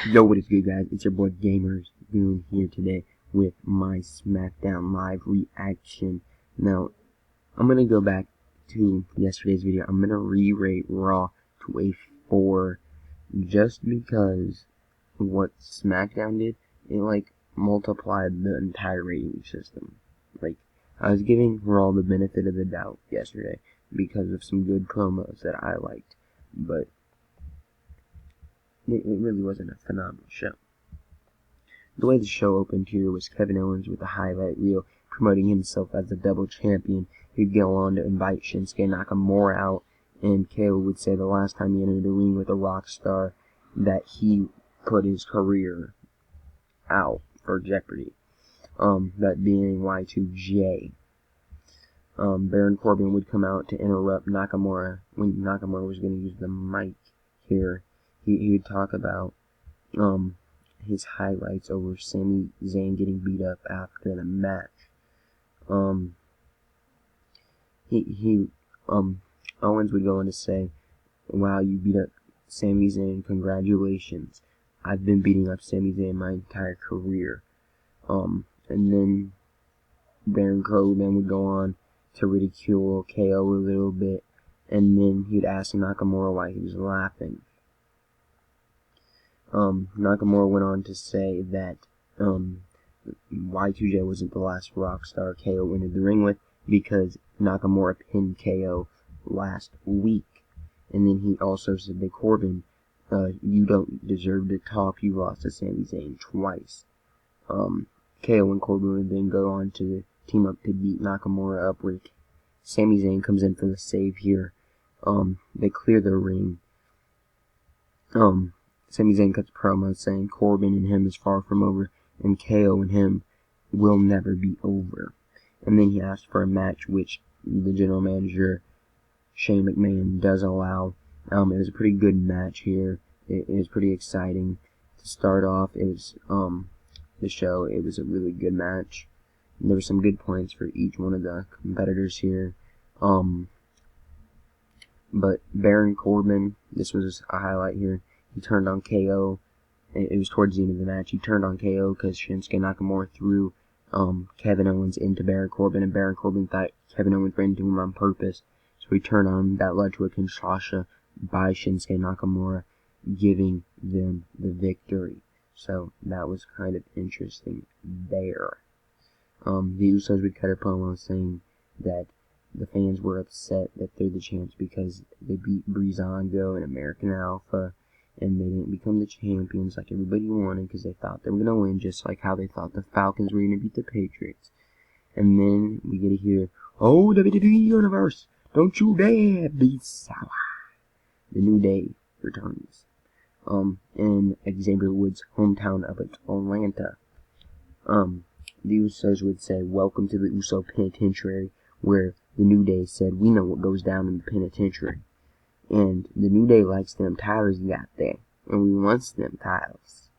Yo, what is good, guys? It's your boy Gamers Goon here today with my Smackdown live reaction. Now, I'm gonna go back to yesterday's video. I'm gonna re-rate Raw to a 4 just because what Smackdown did, it multiplied the entire rating system. I was giving Raw the benefit of the doubt yesterday because of some good promos that I liked, but it really wasn't a phenomenal show. The way the show opened here was Kevin Owens with a highlight reel promoting himself as a double champion. He'd go on to invite Shinsuke Nakamura out, and KO would say the last time he entered the ring with a rock star that he put his career out for jeopardy. That being Y2J. Baron Corbin would come out to interrupt Nakamura when Nakamura was going to use the mic here. He would talk about his highlights over Sami Zayn getting beat up after the match. Owens would go on to say, "Wow, you beat up Sami Zayn, congratulations. I've been beating up Sami Zayn my entire career." And then Baron Corbin would go on to ridicule KO a little bit, and then he'd ask Nakamura why he was laughing. Nakamura went on to say that Y2J wasn't the last rock star KO entered the ring with because Nakamura pinned KO last week. And then he also said to Corbin, you don't deserve to talk, you lost to Sami Zayn twice. KO and Corbin would then go on to team up to beat Nakamura up, where Sami Zayn comes in for the save here. They clear the ring. Sami Zayn cuts a promo saying Corbin and him is far from over, and KO and him will never be over. And then he asked for a match, which the general manager, Shane McMahon, does allow. It was a pretty good match here. It was pretty exciting. To start off, it was the show. It was a really good match. There were some good points for each one of the competitors here. But Baron Corbin, this was a highlight here. He turned on KO. It was towards the end of the match. He turned on KO because Shinsuke Nakamura threw Kevin Owens into Baron Corbin, and Baron Corbin thought Kevin Owens ran into him on purpose. So he turned on him. That led to a Kinshasa by Shinsuke Nakamura, giving them the victory. So that was kind of interesting there. The Usos would cut a promo saying that the fans were upset that they're the champs because they beat Breezango and American Alpha, and they didn't become the champions like everybody wanted because they thought they were going to win, just like how they thought the Falcons were going to beat the Patriots. And then we get to hear, "Oh, WWE Universe, don't you dare be sour." The New Day returns. In Xavier Woods' hometown of Atlanta. The Usos would say, "Welcome to the Uso Penitentiary," where the New Day said, "We know what goes down in the penitentiary." And the New Day likes them titles you got there, and we wants them titles.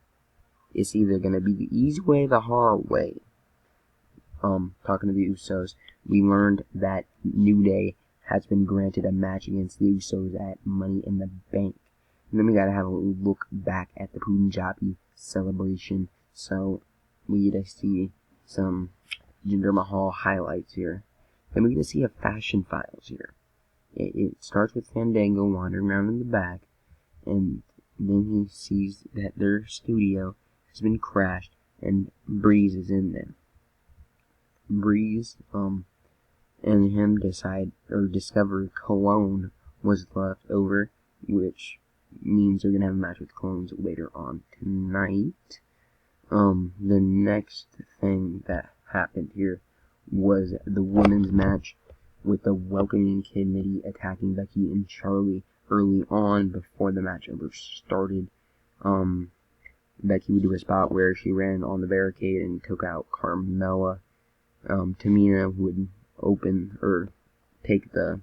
It's either going to be the easy way or the hard way. Talking to the Usos, we learned that New Day has been granted a match against the Usos at Money in the Bank. And then we gotta have a look back at the Punjabi celebration. So we get to see some Jinder Mahal highlights here. Then we get to see a Fashion Files here. It starts with Fandango wandering around in the back, and then he sees that their studio has been crashed, and Breeze is in there. Breeze, and him discover Cologne was left over, which means they're gonna have a match with Clones later on tonight. The next thing that happened here was the women's match with the Welcoming Committee attacking Becky and Charlie early on before the match ever started. Becky would do a spot where she ran on the barricade and took out Carmella. Tamina would take the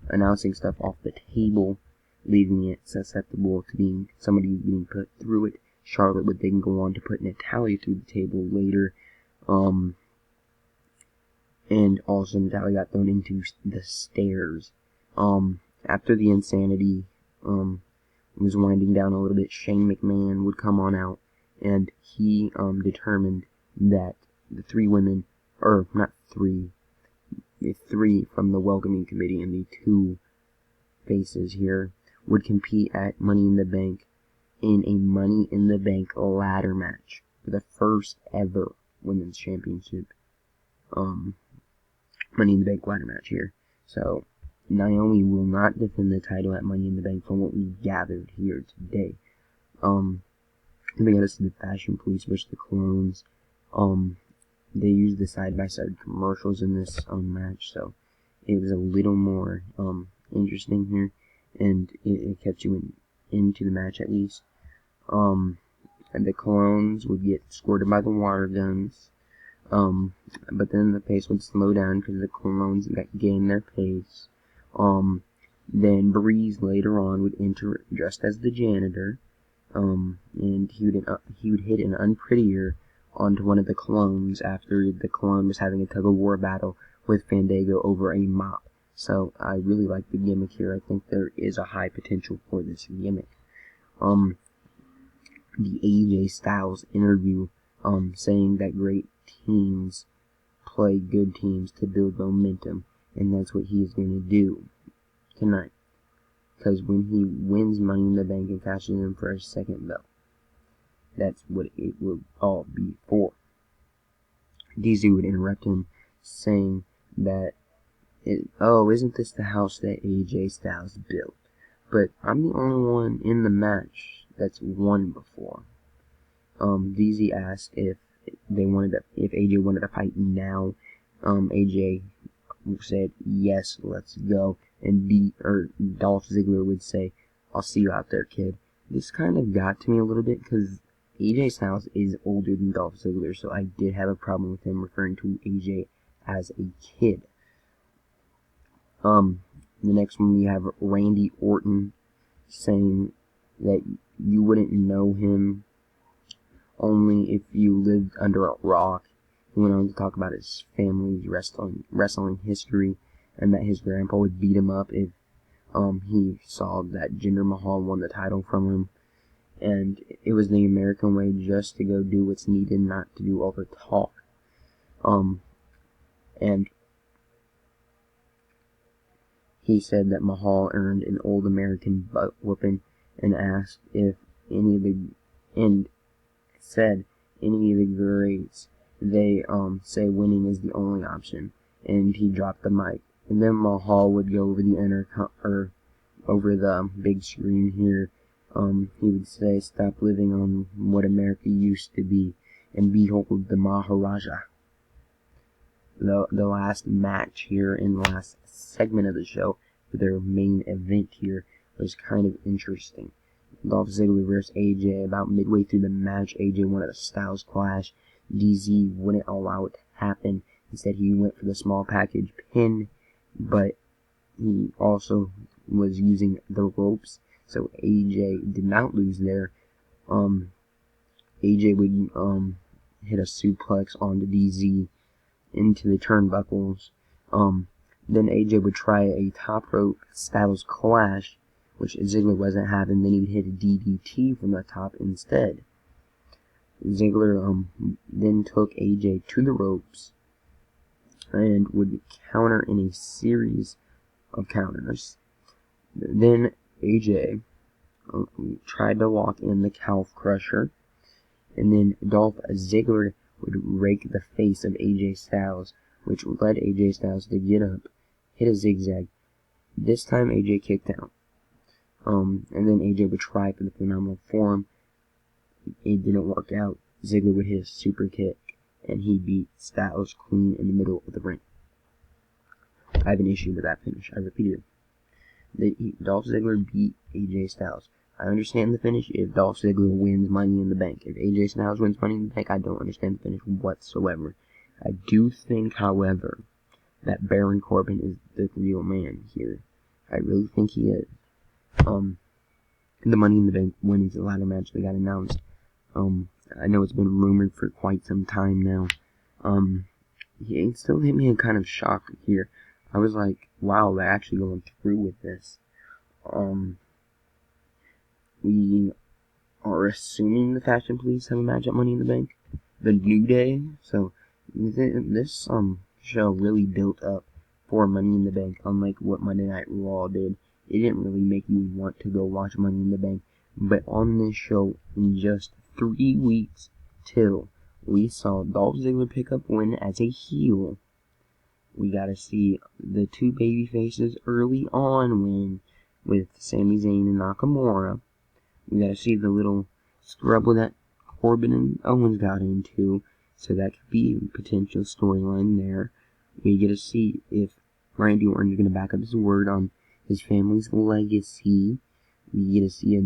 announcing stuff off the table, leaving it susceptible to being somebody being put through it. Charlotte would then go on to put Natalya through the table later. And also Natalya got thrown into the stairs. After the insanity, was winding down a little bit, Shane McMahon would come on out, and he determined that the three women, or not three, the three from the welcoming committee and the two faces here would compete at Money in the Bank in a Money in the Bank ladder match for the first ever women's championship Money in the Bank ladder match here. So Naomi will not defend the title at Money in the Bank from what we gathered here today. Then got us to the Fashion Police versus the Clones. They used the side-by-side commercials in this match, so it was a little more interesting here, and it kept you into the match at least. And the Clones would get squirted by the water guns, but then the pace would slow down because the Clones gained their pace. Then Breeze later on would enter dressed as the janitor, and he would hit an unprettier onto one of the Clones after the Clone was having a tug-of-war battle with Fandango over a mop. So I really like the gimmick here. I think there is a high potential for this gimmick. The AJ Styles interview saying that great teams play good teams to build momentum, and that's what he is going to do tonight. Because when he wins Money in the Bank and cashes in for a second belt, that's what it will all be for. DZ would interrupt him, saying that, isn't this the house that AJ Styles built? But I'm the only one in the match that's won before. DZ asked if AJ wanted to fight now. AJ said, yes, let's go. And Dolph Ziggler would say, I'll see you out there, kid. This kind of got to me a little bit because AJ Styles is older than Dolph Ziggler, so I did have a problem with him referring to AJ as a kid. The next one we have Randy Orton saying that you wouldn't know him only if you lived under a rock. He went on to talk about his family's wrestling history, and that his grandpa would beat him up if he saw that Jinder Mahal won the title from him. And it was the American way just to go do what's needed, not to do all the talk. And he said that Mahal earned an old American butt whooping, and asked if any of the greats, they say winning is the only option, and he dropped the mic. And then Mahal would go over the over the big screen here. He would say, stop living on what America used to be, and behold the Maharaja. The last match here in the last segment of the show for their main event here was kind of interesting. Dolph Ziggler versus AJ. About midway through the match, AJ wanted a Styles Clash. DZ wouldn't allow it to happen. Instead, he went for the small package pin, but he also was using the ropes, so AJ did not lose there. AJ would hit a suplex onto DZ into the turnbuckles. Then AJ would try a top rope Styles Clash, which Ziggler wasn't having. Then he would hit a DDT from the top instead. Ziggler then took AJ to the ropes and would counter in a series of counters. Then AJ tried to lock in the Calf Crusher, and then Dolph Ziggler would rake the face of AJ Styles, which led AJ Styles to get up, hit a zigzag. This time AJ kicked out. And then AJ would try for the phenomenal form. It didn't work out. Ziggler would hit a super kick, and he beat Styles clean in the middle of the ring. I have an issue with that finish. I repeat it. Dolph Ziggler beat AJ Styles. I understand the finish if Dolph Ziggler wins Money in the Bank. If AJ Styles wins Money in the Bank, I don't understand the finish whatsoever. I do think, however, that Baron Corbin is the real man here. I really think he is. The Money in the Bank winnings ladder match that got announced. I know it's been rumored for quite some time now. It still hit me in kind of shock here. I was like, wow, they're actually going through with this. we are assuming the Fashion Police have a match at Money in the Bank, the New Day. So this show really built up for Money in the Bank, unlike what Monday Night Raw did. It didn't really make you want to go watch Money in the Bank. But on this show, in just 3 weeks till we saw Dolph Ziggler pick up win as a heel, we got to see the two baby faces early on win with Sami Zayn and Nakamura. We got to see the little scrabble that Corbin and Owens got into, so that could be a potential storyline there. We get to see if Randy Orton is going to back up his word on his family's legacy. We get to see a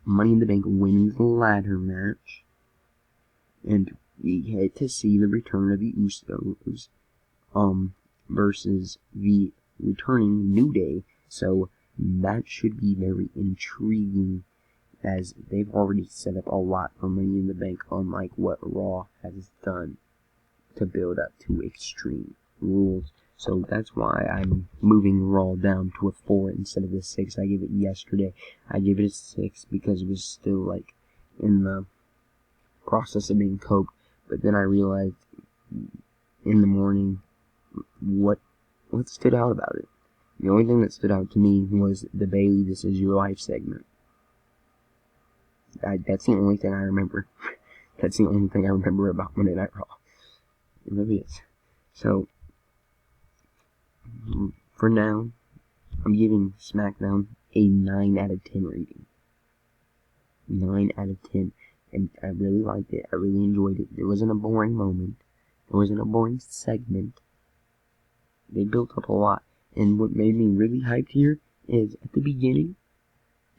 Money in the Bank women's ladder match. And we get to see the return of the Usos versus the returning New Day. So that should be very intriguing, as they've already set up a lot for Money in the Bank, unlike what Raw has done to build up to Extreme Rules. So that's why I'm moving Raw down to a 4 instead of the 6 I gave it yesterday. I gave it a 6 because it was still like in the process of being coped, but then I realized in the morning what stood out about it. The only thing that stood out to me was the Bailey "This Is Your Life" segment. That's the only thing I remember. That's the only thing I remember about Monday Night Raw. It really is. So, for now, I'm giving Smackdown a 9 out of 10 rating. 9 out of 10. And I really liked it. I really enjoyed it. There wasn't a boring moment. There wasn't a boring segment. They built up a lot. And what made me really hyped here is, at the beginning,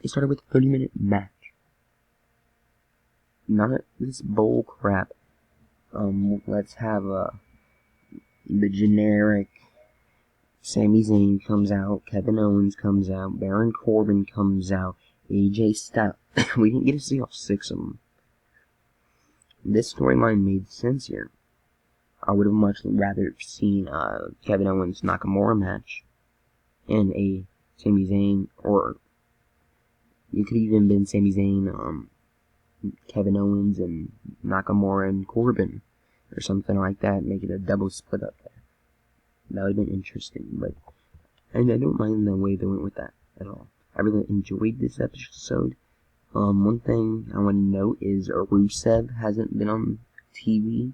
they started with a 30-minute match. Not this bull crap. Let's have the generic Sami Zayn comes out, Kevin Owens comes out, Baron Corbin comes out, AJ Styles. We didn't get to see all 6 of them. This storyline made sense here. I would have much rather seen Kevin Owens Nakamura match and a Sami Zayn, or it could even been Sami Zayn, Kevin Owens and Nakamura and Corbin, or something like that. Make it a double split up there. That would have been interesting, but and I don't mind the way they went with that at all. I really enjoyed this episode. One thing I want to note is Rusev hasn't been on TV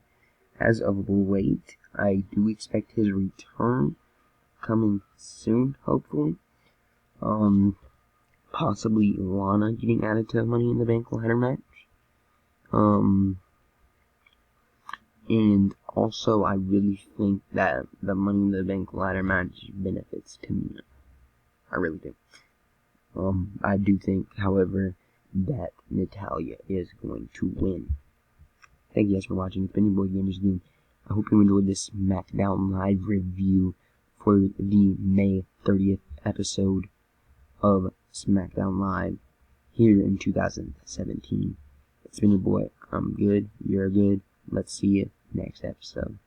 as of late. I do expect his return coming soon, hopefully. Possibly Lana getting added to Money in the Bank ladder match. And also I really think that the Money in the Bank ladder match benefits Tamina. I really do. I do think, however, that Natalya is going to win. Thank you guys for watching. It's been your boy Gamers Game. I hope you enjoyed this Smackdown live review for the May 30th episode of Smackdown Live here in 2017. It's been your boy. I'm good. You're good. Let's see you next episode.